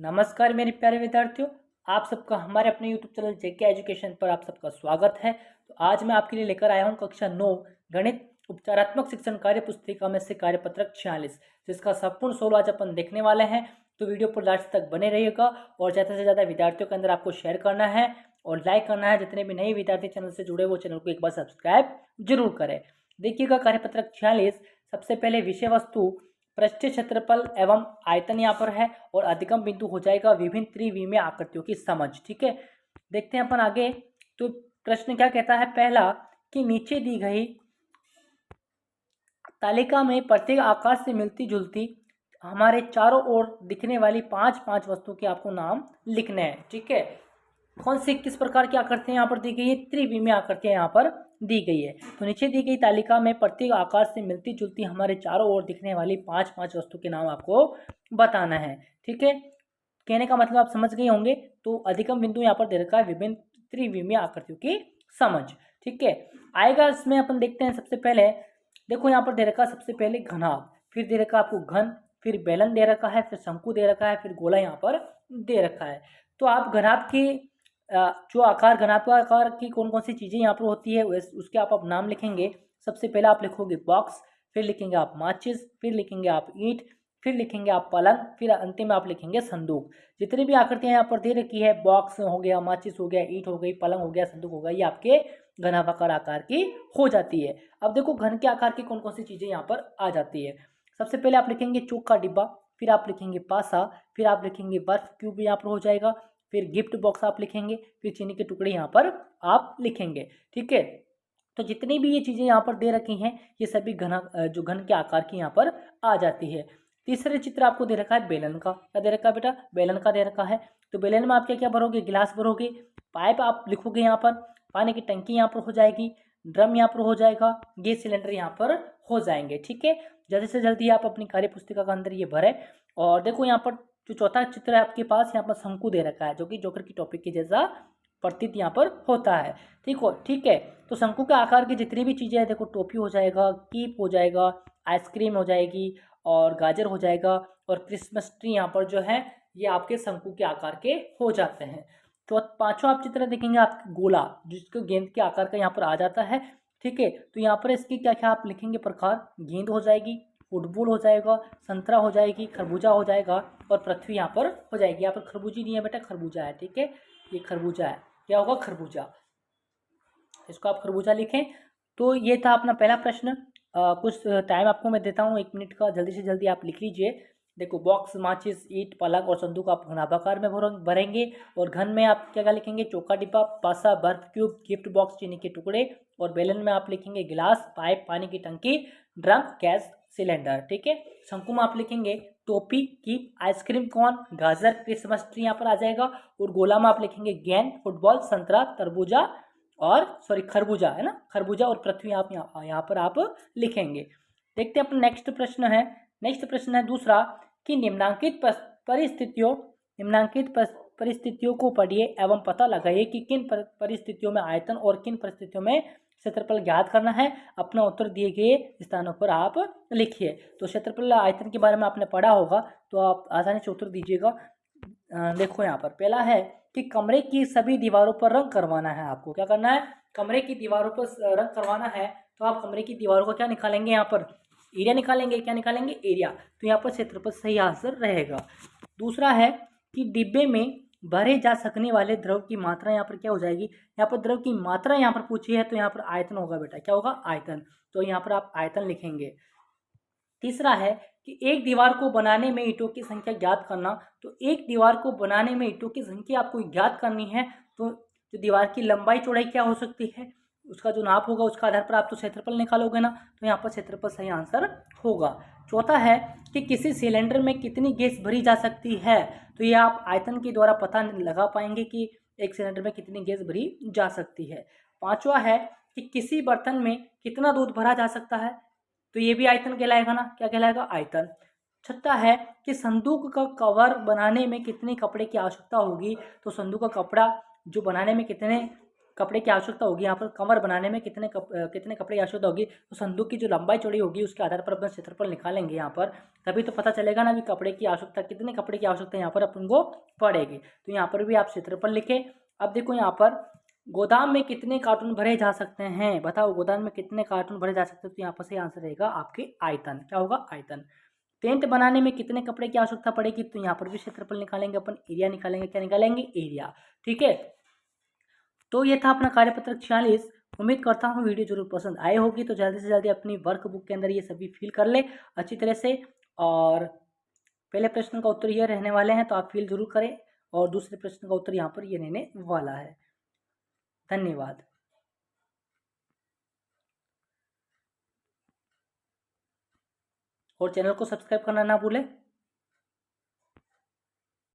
नमस्कार मेरे प्यारे विद्यार्थियों। आप सबका हमारे अपने YouTube चैनल जेके एजुकेशन पर आप सबका स्वागत है। तो आज मैं आपके लिए लेकर आया हूं कक्षा 9 गणित उपचारात्मक शिक्षण कार्य पुस्तिका में से कार्यपत्रक 46, जिसका संपूर्ण सोल्व आज अपन देखने वाले हैं। तो वीडियो पर लास्ट तक बने रहिएगा और ज़्यादा से ज़्यादा विद्यार्थियों के अंदर आपको शेयर करना है और लाइक करना है। जितने भी नए विद्यार्थी चैनल से जुड़े वो चैनल को एक बार सब्सक्राइब जरूर करें। देखिएगा कार्यपत्रक 46। सबसे पहले विषय वस्तु पृष्ठीय क्षेत्रफल एवं आयतन यहाँ पर है और अधिगम बिंदु हो जाएगा विभिन्न त्रिविमीय आकृतियों की समझ। ठीक है, देखते हैं अपन आगे। तो प्रश्न क्या कहता है, पहला कि नीचे दी गई तालिका में प्रत्येक आकार से मिलती जुलती हमारे चारों ओर दिखने वाली पांच पांच वस्तुओं के आपको नाम लिखने हैं। ठीक है, कौन सी किस प्रकार की आकृतियां यहाँ पर दी गई है, त्रिविमीय आकृतियां यहाँ पर दी गई है। तो नीचे दी गई तालिका में प्रत्येक आकार से मिलती जुलती हमारे चारों ओर दिखने वाली पांच पांच वस्तु के नाम आपको बताना है। ठीक है, कहने का मतलब आप समझ गए होंगे। तो अधिगम बिंदु यहाँ पर दे रखा है विभिन्न त्रिविमीय आकृतियों की समझ। ठीक है, आएगा इसमें अपन देखते हैं। सबसे पहले देखो यहाँ पर दे रखा है सबसे पहले घनाभ, फिर दे रखा आपको घन, फिर बेलन दे रखा है, फिर शंकु दे रखा है, फिर गोला यहाँ पर दे रखा है। तो आप घनाभ की जो आकार घनात्मक आकार की कौन कौन सी चीज़ें यहाँ पर होती है उसके आप नाम लिखेंगे। सबसे पहले आप लिखोगे बॉक्स, फिर लिखेंगे आप माचिस, फिर लिखेंगे आप ईंट, फिर लिखेंगे आप पलंग, फिर अंतिम में आप लिखेंगे संदूक। जितनी भी आकृतियां यहाँ पर दे रखी है, बॉक्स हो गया, माचिस हो गया, ईंट हो गई, पलंग हो गया, संदूक हो गया, ये आपके घनाभाकार आकार की हो जाती है। अब देखो घन के आकार की कौन कौन सी चीज़ें यहाँ पर आ जाती है। सबसे पहले आप लिखेंगे चौक का डिब्बा, फिर आप लिखेंगे पासा, फिर आप लिखेंगे बर्फ क्यूब यहाँ पर हो जाएगा, फिर गिफ्ट बॉक्स आप लिखेंगे, फिर चीनी के टुकड़े यहाँ पर आप लिखेंगे। ठीक है, तो जितनी भी ये चीज़ें यहाँ पर दे रखी हैं ये सभी जो घन के आकार की यहाँ पर आ जाती है। तीसरे चित्र आपको दे रखा है बेलन का। क्या दे रखा है बेटा, बेलन का दे रखा है। तो बेलन में आप क्या क्या भरोगे, गिलास भरोगे, पाइप आप लिखोगे, यहाँ पर पानी की टंकी यहाँ पर हो जाएगी, ड्रम यहाँ पर हो जाएगा, गैस सिलेंडर यहाँ पर हो जाएंगे। ठीक है, जल्दी से जल्दी आप अपनी कार्य पुस्तिका के अंदर ये भरें। और देखो यहाँ पर जो चौथा चित्र है आपके पास, यहाँ पर शंकु दे रखा है जो कि जोकर की टॉपिक के जैसा प्रतीत यहाँ पर होता है। ठीक है, तो शंकु के आकार की जितनी भी चीज़ें हैं, देखो टोपी हो जाएगा, कीप हो जाएगा, आइसक्रीम हो जाएगी और गाजर हो जाएगा, और क्रिसमस ट्री यहाँ पर जो है ये आपके शंकु के आकार के हो जाते हैं। तो पांचों आप चित्र देखेंगे आप गोला, जिसको गेंद के आकार का यहाँ पर आ जाता है। ठीक है, तो यहाँ पर इसकी क्या क्या आप लिखेंगे प्रकार, गेंद हो जाएगी, फुटबॉल हो जाएगा, संतरा हो जाएगी, खरबूजा हो जाएगा और पृथ्वी यहाँ पर हो जाएगी। यहाँ पर खरबूजी नहीं है बेटा, खरबूजा है। ठीक है, ये खरबूजा है, क्या होगा खरबूजा, इसको आप खरबूजा लिखें। तो ये था अपना पहला प्रश्न। कुछ टाइम आपको मैं देता हूँ 1 मिनट का, जल्दी से जल्दी आप लिख लीजिए। देखो बॉक्स, माचिस, ईंट, पलंग और संदूक आप घनाभाकार में भरेंगे, और घन में आप क्या क्या लिखेंगे, चौका डिब्बा, पासा, बर्फ क्यूब, गिफ्ट बॉक्स, चीनी के टुकड़े, और बेलन में आप लिखेंगे गिलास, पाइप, पानी की टंकी, ड्रम, गैस सिलेंडर। ठीक है, शंकु में आप लिखेंगे टोपी, कीप, आइसक्रीम कोन, गाजर, क्रिसमस ट्री यहाँ पर आ जाएगा, और गोला में आप लिखेंगे गेंद, फुटबॉल, संतरा, तरबूजा और खरबूजा है ना, खरबूजा और पृथ्वी आप यहाँ पर आप लिखेंगे। देखते हैं अपना नेक्स्ट प्रश्न है। नेक्स्ट प्रश्न है दूसरा कि निम्नांकित परिस्थितियों को पढ़िए एवं पता लगाइए कि किन परिस्थितियों में आयतन और किन परिस्थितियों में क्षेत्रफल ज्ञात करना है। अपना उत्तर दिए गए स्थानों पर आप लिखिए। तो क्षेत्रफल आयतन के बारे में आपने पढ़ा होगा, तो आप आसानी से उत्तर दीजिएगा। देखो यहाँ पर पहला है कि कमरे की सभी दीवारों पर रंग करवाना है। आपको क्या करना है, कमरे की दीवारों पर रंग करवाना है। तो आप कमरे की दीवारों को क्या निकालेंगे, यहाँ पर एरिया निकालेंगे। क्या निकालेंगे, एरिया। तो यहाँ पर क्षेत्रफल सही आंसर रहेगा। दूसरा है कि डिब्बे में भरे जा सकने वाले द्रव की मात्रा यहाँ पर क्या हो जाएगी, यहाँ पर द्रव की मात्रा यहाँ पर पूछी है, तो यहाँ पर आयतन होगा बेटा। क्या होगा, आयतन। तो यहाँ पर आप आयतन लिखेंगे। तीसरा है कि एक दीवार को बनाने में ईंटों की संख्या ज्ञात करना। तो एक दीवार को बनाने में ईंटों की संख्या आपको ज्ञात करनी है। तो जो दीवार की लंबाई चौड़ाई क्या हो सकती है, उसका जो नाप होगा उसका आधार पर आप तो क्षेत्रफल निकालोगे ना, तो यहाँ पर क्षेत्रफल सही आंसर होगा। चौथा है कि किसी सिलेंडर में कितनी गैस भरी जा सकती है। तो ये आप आयतन के द्वारा पता लगा पाएंगे कि एक सिलेंडर में कितनी गैस भरी जा सकती है। पांचवा है कि किसी बर्तन में कितना दूध भरा जा सकता है। तो ये भी आयतन कहलाएगा ना, क्या कहलाएगा, आयतन। छठा है कि संदूक का कवर बनाने में कितने कपड़े की आवश्यकता होगी। तो संदूक का कपड़ा जो बनाने में कितने कपड़े की आवश्यकता होगी, यहाँ पर कमर बनाने में कितने कपड़े की आवश्यकता होगी, तो संदूक की जो लंबाई चौड़ी होगी उसके आधार पर अपन क्षेत्रफल निकालेंगे यहाँ पर, तभी तो पता चलेगा ना भी कपड़े की आवश्यकता, कितने कपड़े की आवश्यकता यहाँ पर अपन को पड़ेगी। तो यहाँ पर भी आप क्षेत्रफल लिखे। अब देखो यहाँ पर गोदाम में कितने कार्टून भरे जा सकते हैं, बताओ गोदाम में कितने कार्टून भरे जा सकते हैं, तो यहाँ पर सही आंसर रहेगा आपके आयतन। क्या होगा? आयतन। टेंट बनाने में कितने कपड़े की आवश्यकता पड़ेगी, तो यहाँ पर भी क्षेत्रफल निकालेंगे अपन, एरिया निकालेंगे। क्या निकालेंगे? एरिया। ठीक है, तो ये था अपना कार्यपत्रक 46। उम्मीद करता हूँ वीडियो जरूर पसंद आए होगी, तो जल्दी से जल्दी अपनी वर्कबुक के अंदर ये सभी फिल कर ले अच्छी तरह से। और पहले प्रश्न का उत्तर ये रहने वाले हैं, तो आप फिल जरूर करें, और दूसरे प्रश्न का उत्तर यहाँ पर ये रहने वाला है। धन्यवाद। और चैनल को सब्सक्राइब करना ना भूलें।